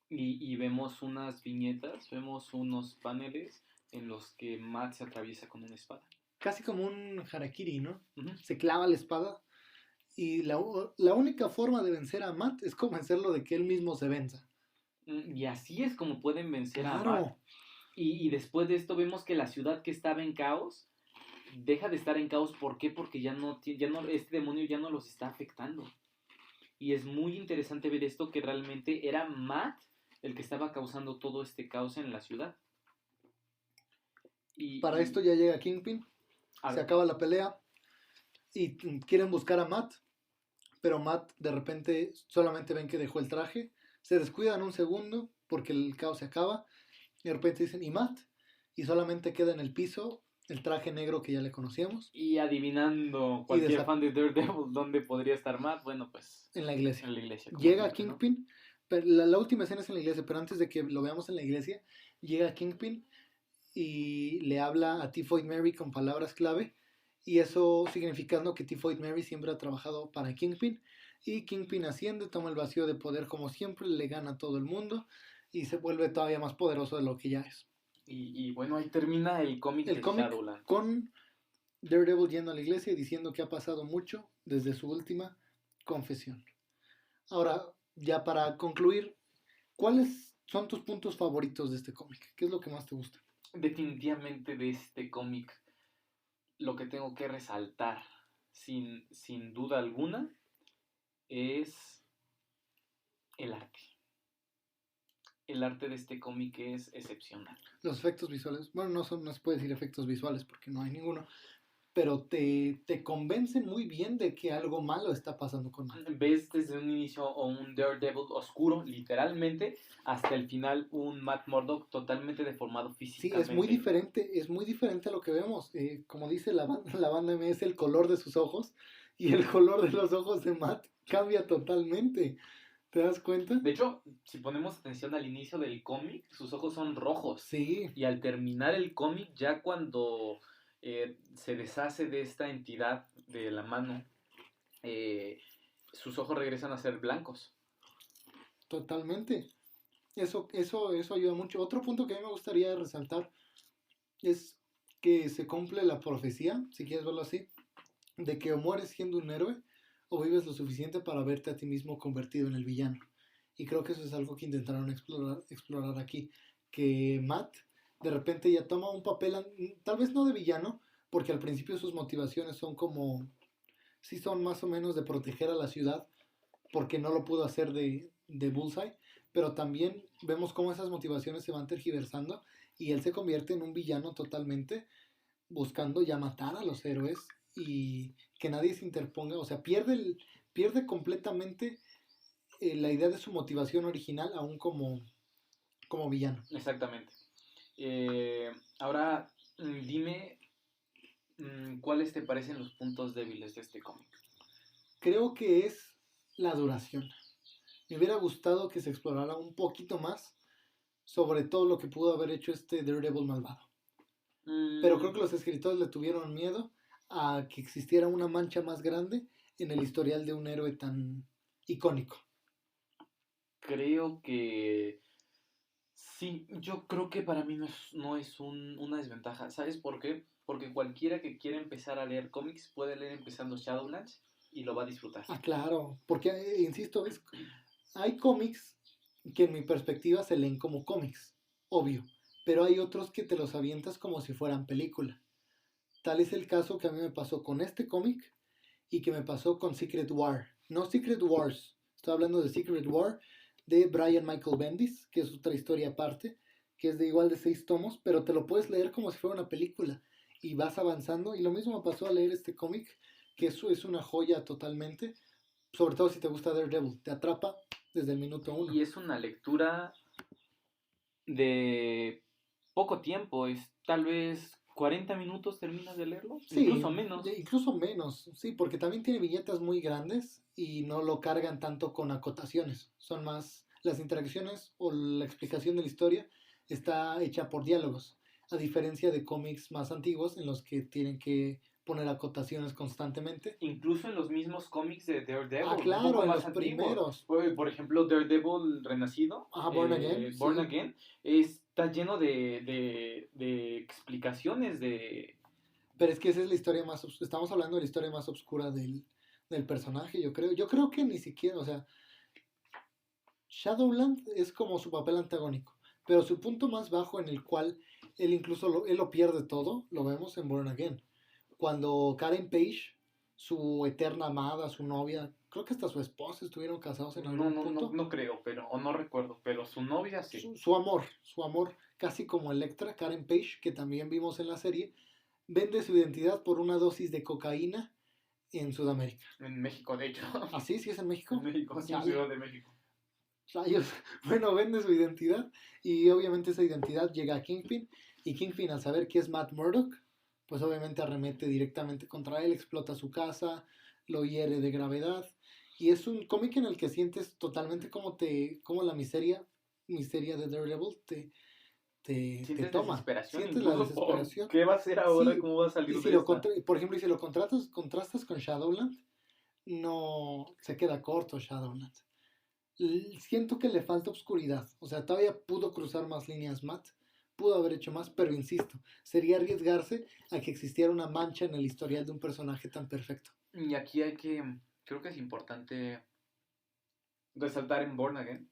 S2: Y vemos unas viñetas, vemos unos paneles en los que Matt se atraviesa con una espada.
S1: Casi como un harakiri, ¿no? Uh-huh. Se clava la espada. Y la única forma de vencer a Matt es convencerlo de que él mismo se venza.
S2: Y así es como pueden vencer a Matt. Y después de esto vemos que la ciudad que estaba en caos deja de estar en caos. ¿Por qué? Porque este demonio ya no los está afectando. Y es muy interesante ver esto, que realmente era Matt el que estaba causando todo este caos en la ciudad.
S1: Para esto ya llega Kingpin, se acaba la pelea y quieren buscar a Matt, pero Matt de repente solamente ven que dejó el traje, se descuidan un segundo porque el caos se acaba y de repente dicen ¿y Matt? Y solamente queda en el piso el traje negro que ya le conocíamos.
S2: Y adivinando cualquier fan de Daredevil dónde podría estar Matt, bueno, pues
S1: en la iglesia.
S2: En la iglesia
S1: llega Kingpin, ¿no? Pero la última escena es en la iglesia, pero antes de que lo veamos en la iglesia, llega Kingpin y le habla a Typhoid Mary con palabras clave, y eso significando que Typhoid Mary siempre ha trabajado para Kingpin, y Kingpin asciende, toma el vacío de poder como siempre, le gana a todo el mundo y se vuelve todavía más poderoso de lo que ya es.
S2: Y bueno, ahí termina el cómic de Shadowland.
S1: Con Daredevil yendo a la iglesia y diciendo que ha pasado mucho desde su última confesión. Ahora, ya para concluir, ¿cuáles son tus puntos favoritos de este cómic? ¿Qué es lo que más te gusta?
S2: Definitivamente de este cómic, lo que tengo que resaltar, sin duda alguna, es el arte. El arte de este cómic es excepcional.
S1: Los efectos visuales, bueno, no se puede decir efectos visuales porque no hay ninguno, pero te convencen muy bien de que algo malo está pasando con Matt.
S2: Ves desde un inicio un Daredevil oscuro, literalmente, hasta el final un Matt Murdock totalmente deformado físicamente.
S1: Sí, es muy diferente a lo que vemos. Como dice la banda MS, el color de sus ojos y el color de los ojos de Matt cambia totalmente. ¿Te das cuenta?
S2: De hecho, si ponemos atención al inicio del cómic, sus ojos son rojos.
S1: Sí.
S2: Y al terminar el cómic, ya cuando se deshace de esta entidad de la mano, sus ojos regresan a ser blancos.
S1: Totalmente. Eso ayuda mucho. Otro punto que a mí me gustaría resaltar es que se cumple la profecía, si quieres verlo así, de que o mueres siendo un héroe o vives lo suficiente para verte a ti mismo convertido en el villano. Y creo que eso es algo que intentaron explorar aquí. Que Matt de repente ya toma un papel, tal vez no de villano, porque al principio sus motivaciones son como, sí son más o menos de proteger a la ciudad, porque no lo pudo hacer de Bullseye, pero también vemos cómo esas motivaciones se van tergiversando y él se convierte en un villano totalmente, buscando ya matar a los héroes y que nadie se interponga, o sea, pierde completamente la idea de su motivación original aún como villano.
S2: Exactamente. Ahora, dime cuáles te parecen los puntos débiles de este cómic.
S1: Creo que es la duración. Me hubiera gustado que se explorara un poquito más sobre todo lo que pudo haber hecho este Daredevil malvado. Pero creo que los escritores le tuvieron miedo a que existiera una mancha más grande en el historial de un héroe tan icónico.
S2: Creo que sí, yo creo que para mí no es una desventaja. ¿Sabes por qué? Porque cualquiera que quiera empezar a leer cómics puede leer empezando Shadowlands y lo va a disfrutar.
S1: Ah, claro, porque, insisto, hay cómics que en mi perspectiva se leen como cómics, obvio, pero hay otros que te los avientas como si fueran película. Tal es el caso que a mí me pasó con este cómic y que me pasó con Secret War. No Secret Wars, estoy hablando de Secret War de Brian Michael Bendis, que es otra historia aparte, que es de igual de 6 tomos, pero te lo puedes leer como si fuera una película y vas avanzando. Y lo mismo me pasó a leer este cómic, que eso es una joya totalmente, sobre todo si te gusta Daredevil, te atrapa desde el minuto 1.
S2: Y es una lectura de poco tiempo, es tal vez 40 minutos terminas de leerlo,
S1: sí,
S2: incluso menos.
S1: Incluso menos, sí, porque también tiene viñetas muy grandes y no lo cargan tanto con acotaciones, son más las interacciones o la explicación de la historia está hecha por diálogos, a diferencia de cómics más antiguos en los que tienen que poner acotaciones constantemente.
S2: Incluso en los mismos cómics de Daredevil.
S1: Ah, claro, en los primeros.
S2: Por ejemplo, Daredevil Renacido.
S1: Born Again.
S2: Born Again. Está lleno de explicaciones de...
S1: Pero es que esa es la historia más... Estamos hablando de la historia más oscura del personaje, yo creo. Yo creo que ni siquiera, o sea... Shadowland es como su papel antagónico. Pero su punto más bajo en el cual él incluso él lo pierde todo, lo vemos en Born Again. cuando Karen Page, su eterna amada, su novia, creo que hasta su esposa estuvieron casados en algún punto.
S2: No creo, o no recuerdo, pero su novia sí.
S1: Su amor, casi como Electra, Karen Page, que también vimos en la serie, vende su identidad por una dosis de cocaína en Sudamérica.
S2: En México, de hecho.
S1: ¿Ah, sí? ¿Sí es en México?
S2: En México, sí,
S1: Ya,
S2: en Ciudad de México.
S1: Rayos. Bueno, vende su identidad y obviamente esa identidad llega a Kingpin y Kingpin al saber que es Matt Murdock, pues obviamente arremete directamente contra él, explota su casa, lo hiere de gravedad y es un cómic en el que sientes totalmente como la miseria de Daredevil te toma.
S2: Desesperación,
S1: Sientes la
S2: incluso por
S1: desesperación.
S2: ¿qué va a hacer ahora?
S1: Sí,
S2: ¿Cómo va a salir
S1: y si
S2: de esta?
S1: por ejemplo, y si lo contrastas con Shadowland, no se queda corto Shadowland. Siento que le falta oscuridad. O sea, todavía pudo cruzar más líneas Matt. Pudo haber hecho más, pero insisto, sería arriesgarse a que existiera una mancha en el historial de un personaje tan perfecto.
S2: Y aquí creo que es importante resaltar en Born Again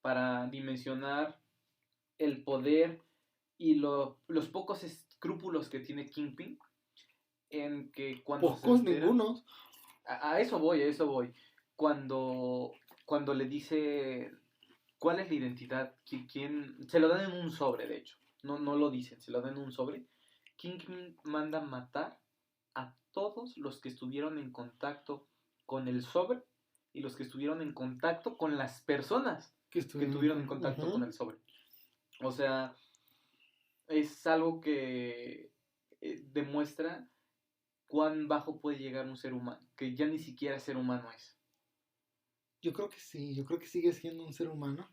S2: para dimensionar el poder y los pocos escrúpulos que tiene Kingpin en que cuando
S1: Pocos,
S2: se entera,
S1: ningunos.
S2: a eso voy. Cuando le dice cuál es la identidad, quién se lo dan en un sobre, de hecho. No lo dicen, se lo dan en un sobre. Kingpin manda matar a todos los que estuvieron en contacto con el sobre y los que estuvieron en contacto con las personas que estuvieron en contacto con el sobre. O sea, es algo que demuestra cuán bajo puede llegar un ser humano, que ya ni siquiera ser humano es.
S1: Yo creo que sí, yo creo que sigue siendo un ser humano,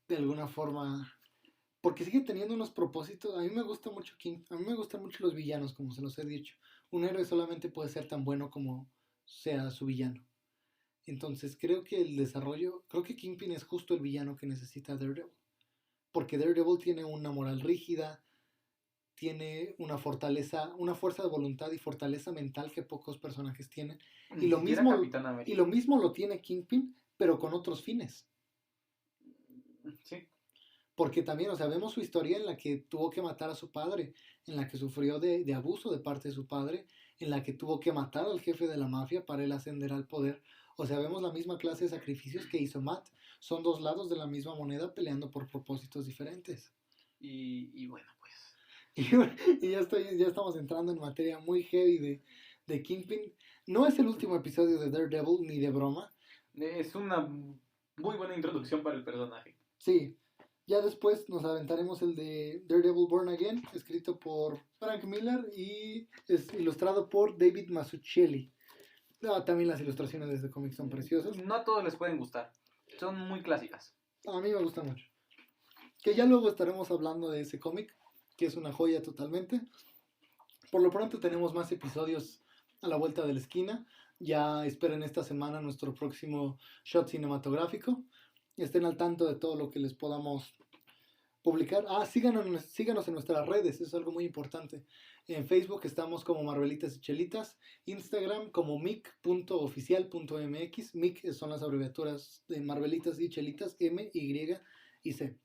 S1: de alguna forma, porque sigue teniendo unos propósitos. A mí me gusta mucho a mí me gustan mucho los villanos, como se los he dicho. Un héroe solamente puede ser tan bueno como sea su villano. Entonces creo que Kingpin es justo el villano que necesita Daredevil. Porque Daredevil tiene una moral rígida, tiene una fortaleza, una fuerza de voluntad y fortaleza mental que pocos personajes tienen. Y lo mismo lo tiene Kingpin, pero con otros fines.
S2: Sí.
S1: Porque también, o sea, vemos su historia en la que tuvo que matar a su padre, en la que sufrió de abuso de parte de su padre, en la que tuvo que matar al jefe de la mafia para él ascender al poder. O sea, vemos la misma clase de sacrificios que hizo Matt. Son dos lados de la misma moneda peleando por propósitos diferentes.
S2: Y bueno, pues.
S1: Y ya estamos entrando en materia muy heavy de Kingpin. No es el último episodio de Daredevil, ni de broma.
S2: Es una muy buena introducción para el personaje.
S1: Sí. Ya después nos aventaremos el de Daredevil Born Again, escrito por Frank Miller y es ilustrado por David Mazzucchelli. También las ilustraciones de este cómic son preciosas.
S2: No a todos les pueden gustar. Son muy clásicas.
S1: A mí me gusta mucho. Que ya luego estaremos hablando de ese cómic, que es una joya totalmente. Por lo pronto tenemos más episodios a la vuelta de la esquina. Ya esperen esta semana nuestro próximo shot cinematográfico. Estén al tanto de todo lo que les podamos publicar. Síganos en nuestras redes, es algo muy importante. En Facebook estamos como Marvelitas y Chelitas, Instagram como mic.oficial.mx. Mic son las abreviaturas de Marvelitas y Chelitas, M, Y y C.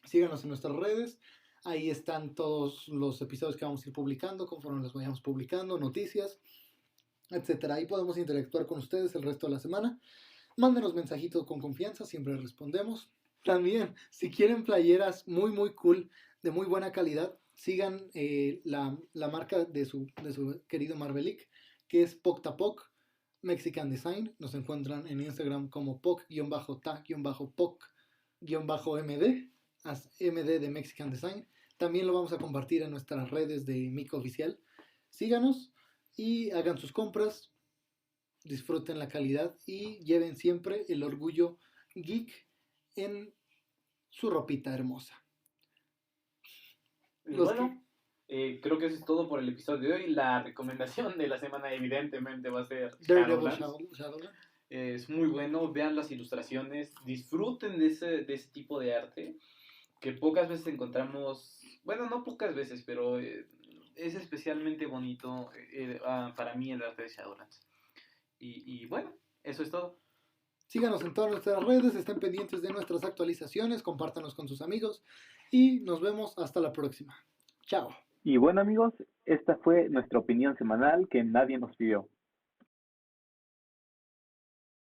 S1: Síganos en nuestras redes. Ahí están todos los episodios que vamos a ir publicando, conforme los vayamos publicando, noticias, etcétera. Ahí podemos interactuar con ustedes el resto de la semana. Mándenos mensajitos con confianza, siempre respondemos. También, si quieren playeras muy muy cool, de muy buena calidad, sigan la marca de su querido Marvelic, que es Poctapoc Mexican Design. Nos encuentran en Instagram como poc-ta-poc-md, MD de Mexican Design. También lo vamos a compartir en nuestras redes de Mico Oficial. Síganos y hagan sus compras. Disfruten la calidad y lleven siempre el orgullo geek en su ropita hermosa.
S2: Creo que eso es todo por el episodio de hoy. La recomendación de la semana evidentemente va a ser
S1: Shadowland.
S2: Es muy bueno, vean las ilustraciones, disfruten de ese tipo de arte que pocas veces encontramos, bueno, no pocas veces, pero es especialmente bonito para mí el arte de Shadowlands. Y bueno, eso es todo.
S1: Síganos en todas nuestras redes, estén pendientes de nuestras actualizaciones, compártanos con sus amigos y nos vemos hasta la próxima. Chao.
S3: Y bueno amigos, esta fue nuestra opinión semanal que nadie nos pidió.